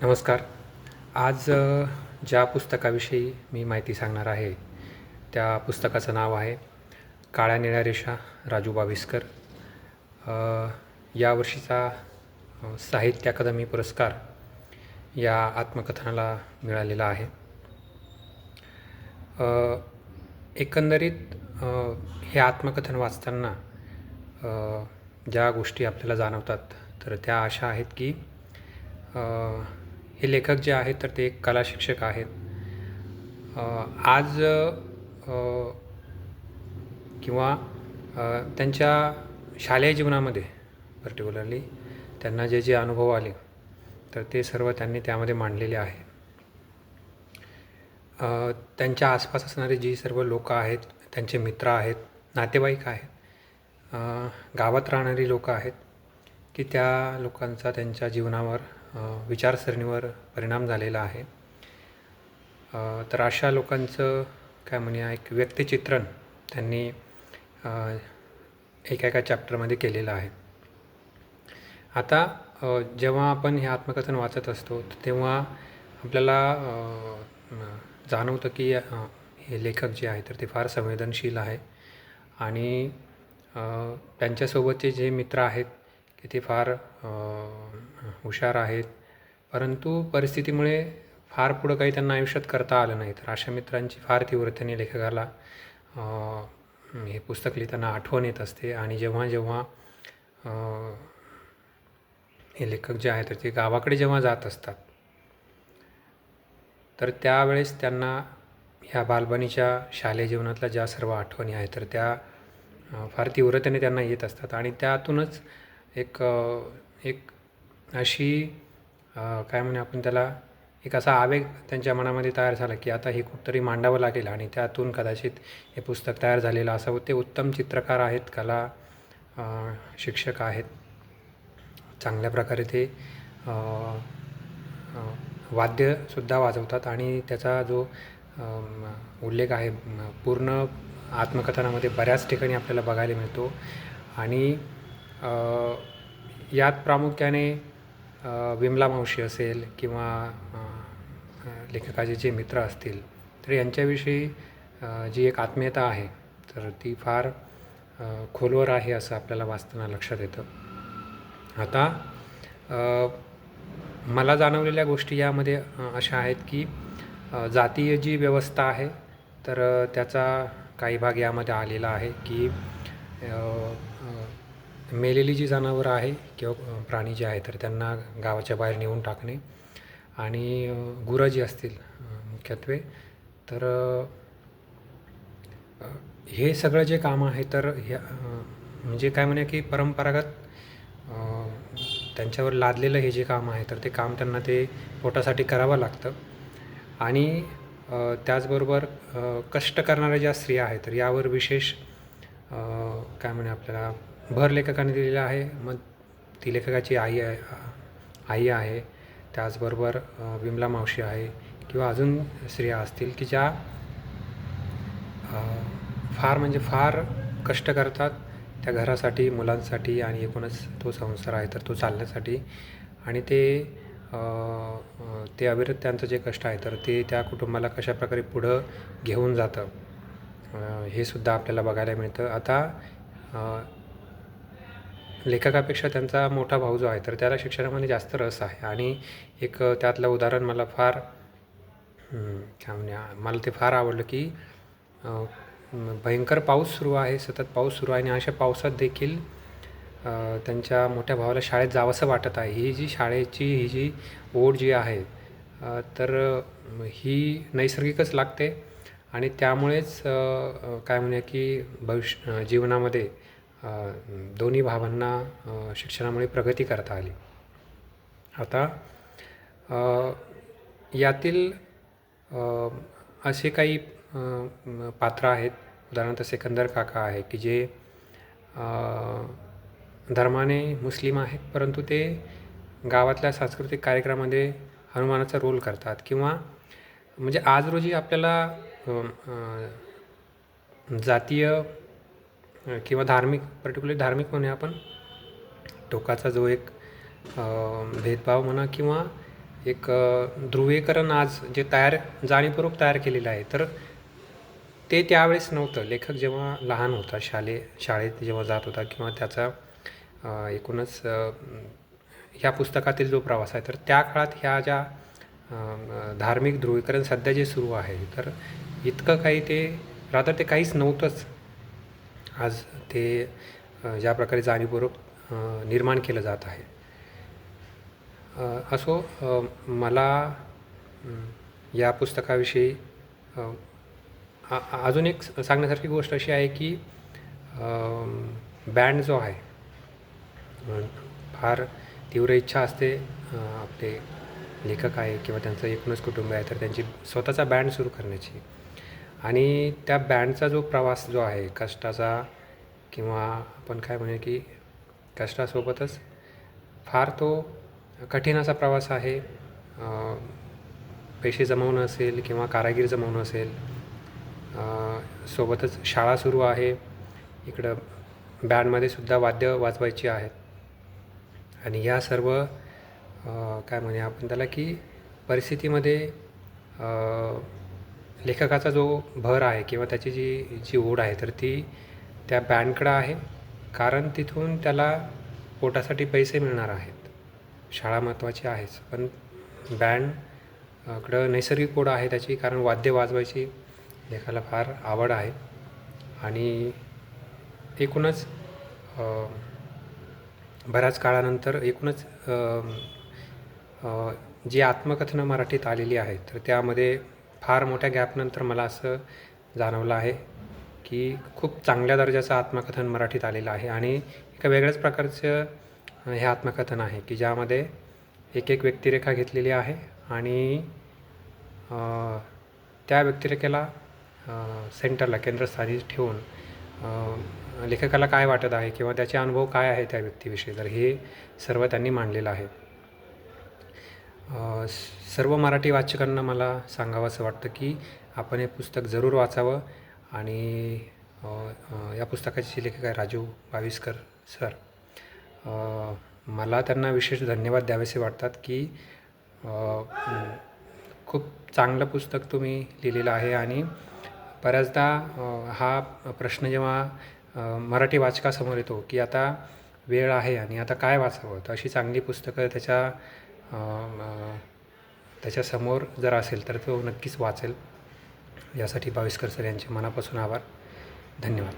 नमस्कार. आज ज्या पुस्तकाविषयी मी माहिती सांगणार आहे, त्या पुस्तकाचं नाव आहे काळ्या निळ्या रेषा राजू बाविस्कर. अ, यावर्षीचा साहित्य अकादमी पुरस्कार या आत्मकथनाला मिळालेला आहे. एकंदरीत हे आत्मकथन वाचताना ज्या गोष्टी आपल्याला जाणवतात तर त्या अशा आहेत की हे लेखक जे आहेत तर ते एक कला शिक्षक आहेत. आज किंवा त्यांच्या शालेय जीवनामध्ये पर्टिक्युलरली त्यांना जे जे अनुभव आले तर ते सर्व त्यांनी त्यामध्ये मांडलेले आहे. त्यांच्या आसपास असणारे जी सर्व लोक आहेत, त्यांचे मित्र आहेत, नातेवाईक आहेत, गावात राहणारी लोकं आहेत की त्या लोकांचा त्यांच्या जीवनावर विचारसरणीवर परिणाम झालेला आहे. तर अशा लोकांचं काय म्हणूया एक व्यक्तिचित्रण त्यांनी एका चॅप्टरमध्ये केलेलं आहे. आता जेव्हा आपण हे आत्मकथन वाचत असतो तेव्हा आपल्याला जाणवतं की हे लेखक जे आहे तर ते फार संवेदनशील आहे आणि त्यांच्यासोबतचे जे मित्र आहेत की ते फार हुशार आहेत, परंतु परिस्थितीमुळे फार पुढं काही त्यांना आयुष्यात करता आलं नाही. तर अशा मित्रांची फार तीव्रतेने लेखकाला हे पुस्तक लिहिताना आठवण येत असते. आणि जेव्हा जेव्हा हे लेखक जे आहेत तर ते गावाकडे जेव्हा जात असतात तर त्यावेळेस त्यांना ह्या बालपणीच्या शालेय जीवनातल्या ज्या सर्व आठवणी आहेत तर त्या फार तीव्रतेने त्यांना येत असतात आणि त्यातूनच एक अशी काय म्हणू आपण त्याला एक असा आवेग त्यांच्या मनामध्ये तयार झाला की आता हे कुठंतरी मांडावं लागेल आणि त्यातून कदाचित हे पुस्तक तयार झालेलं असावं. ते उत्तम चित्रकार आहेत, कला शिक्षक आहेत, चांगल्या प्रकारे ते वाद्यसुद्धा वाजवतात आणि त्याचा जो उल्लेख आहे पूर्ण आत्मकथनामध्ये बऱ्याच ठिकाणी आपल्याला बघायला मिळतो. आणि यात प्रामुख्याने विमला मावशी असेल किंवा लेखकाचे जे मित्र असतील तर यांच्याविषयी जी एक आत्मीयता आहे तर ती फार खोलवर आहे असं आपल्याला वाचताना लक्षात येतं. आता मला जाणवलेल्या गोष्टी यामध्ये अशा आहेत की जातीय जी व्यवस्था आहे तर त्याचा काही भाग यामध्ये आलेला आहे की मेलेली जी जनावरं आहे किंवा प्राणी जे आहे तर त्यांना गावाच्या बाहेर नेऊन टाकणे आणि गुरं जी असतील मुख्यत्वे तर हे सगळं जे काम आहे तर म्हणजे काय म्हणूया की परंपरागत त्यांच्यावर लादलेलं हे जे काम आहे तर ते काम त्यांना ते पोटासाठी करावं लागतं. आणि त्याचबरोबर कष्ट करणाऱ्या ज्या स्त्रिया आहेत तर यावर विशेष काय म्हणूया आपल्याला भर लेखकाने दिलेला आहे. मग ती लेखकाची आई आहे, त्याचबरोबर विमला मावशी आहे किंवा अजून स्त्रिया असतील की ज्या फार कष्ट करतात त्या घरासाठी, मुलांसाठी आणि एकूणच तो संसार आहे तर तो चालण्यासाठी. आणि ते अविरत त्यांचं जे कष्ट आहे तर ते त्या कुटुंबाला कशाप्रकारे पुढं घेऊन जातं हे सुद्धा आपल्याला बघायला मिळतं. आता लेखकापेक्षा त्यांचा मोठा भाऊ जो आहे तर त्याला शिक्षणामध्ये जास्त रस आहे आणि एक त्यातलं उदाहरण मला फार काय म्हणूया मला ते फार आवडलं की भयंकर पाऊस सुरू आहे, सतत पाऊस सुरू आहे आणि अशा पावसात देखील त्यांच्या मोठ्या भावाला शाळेत जावंसं वाटत आहे. ही जी शाळेची ही जी ओढ जी आहे तर ही नैसर्गिकच लागते आणि त्यामुळेच काय म्हणूया की जीवनामध्ये दोन्ही भावांना शिक्षणामुळे प्रगती करता आली. आता यातील असे काही पात्र आहेत, उदाहरणार्थ सिकंदर काका आहे की जे धर्माने मुस्लिम आहेत परंतु ते गावातल्या सांस्कृतिक कार्यक्रमामध्ये हनुमानाचा रोल करतात. किंवा म्हणजे आज रोजी आपल्याला जातीय किंवा धार्मिक पर्टिक्युलर धार्मिक म्हणूया आपण टोकाचा जो एक भेदभाव म्हणा किंवा एक ध्रुवीकरण आज जे जाणीवपूर्वक तयार केलेलं आहे, तर ते त्यावेळेस नव्हतं. लेखक जेव्हा लहान होता, शाळेत जेव्हा जात होता किंवा त्याचा एकूणच ह्या पुस्तकातील जो प्रवास आहे, तर त्या काळात ह्या ज्या धार्मिक ध्रुवीकरण सध्या जे सुरू आहे, तर इतकं काही ते काहीच नव्हतंच. आज ते ज्या प्रकारे जाणीवपूर्वक निर्माण केलं जात आहे. असो, मला या पुस्तकाविषयी अजून एक सांगण्यासारखी गोष्ट अशी आहे की बँड जो आहे, फार तीव्र इच्छा असते आपले लेखक आहे किंवा त्यांचं एकूणच कुटुंब आहे, तर त्यांची स्वतःचा बँड सुरू करण्याची. आणि त्या बँडचा जो प्रवास जो आहे कष्टाचा, किंवा आपण काय म्हणूया की कष्टासोबतच फार तो कठीण असा प्रवास आहे. पैसे जमवणं असेल किंवा कारागीर जमवणं असेल, सोबतच शाळा सुरू आहे, इकडं बँडमध्ये सुद्धा वाद्य वाजवायची आहेत. आणि ह्या सर्व काय म्हणूया आपण त्याला की परिस्थितीमध्ये लेखकाचा जो भर आहे किंवा त्याची जी ओढ आहे, तर ती त्या बँडकडं आहे. कारण तिथून त्याला पोटासाठी पैसे मिळणार आहेत. शाळा महत्त्वाची आहेच, पण बँडकडं नैसर्गिक ओढ आहे त्याची, कारण वाद्य वाजवायची लेखाला फार आवड आहे. आणि एकूणच बऱ्याच काळानंतर एकूणच जी आत्मकथनं मराठीत आलेली आहेत, तर त्यामध्ये फार मोठ्या गॅपनंतर मला असं जाणवलं आहे की खूप चांगल्या दर्जाचं आत्मकथन मराठीत आलेलं आहे. आणि एका वेगळ्याच प्रकारचं हे आत्मकथन आहे की ज्यामध्ये एक व्यक्तिरेखा घेतलेली आहे आणि त्या व्यक्तिरेखेला सेंटरला, केंद्रस्थानी ठेवून लेखकाला काय वाटत आहे किंवा त्याचे अनुभव काय आहे त्या व्यक्तीविषयी, तर हे सर्व त्यांनी मांडलेलं आहे. सर्व मराठी वाचकांना मला सांगावंसं वाटतं की आपण हे पुस्तक जरूर वाचावं. आणि या पुस्तकाचे लेखक आहे राजू बाविस्कर सर. मला त्यांना विशेष धन्यवाद द्यावेसे वाटतात की खूप चांगलं पुस्तक तुम्ही लिहिलेलं आहे. आणि बऱ्याचदा हा प्रश्न जेव्हा मराठी वाचकासमोर येतो की आता वेळ आहे आणि आता काय वाचावं, तर अशी चांगली पुस्तकं त्याच्यासमोर जर असेल तर तो नक्कीच वाचेल. यासाठी बाविस्कर सर यांचे मनापासून आभार. धन्यवाद.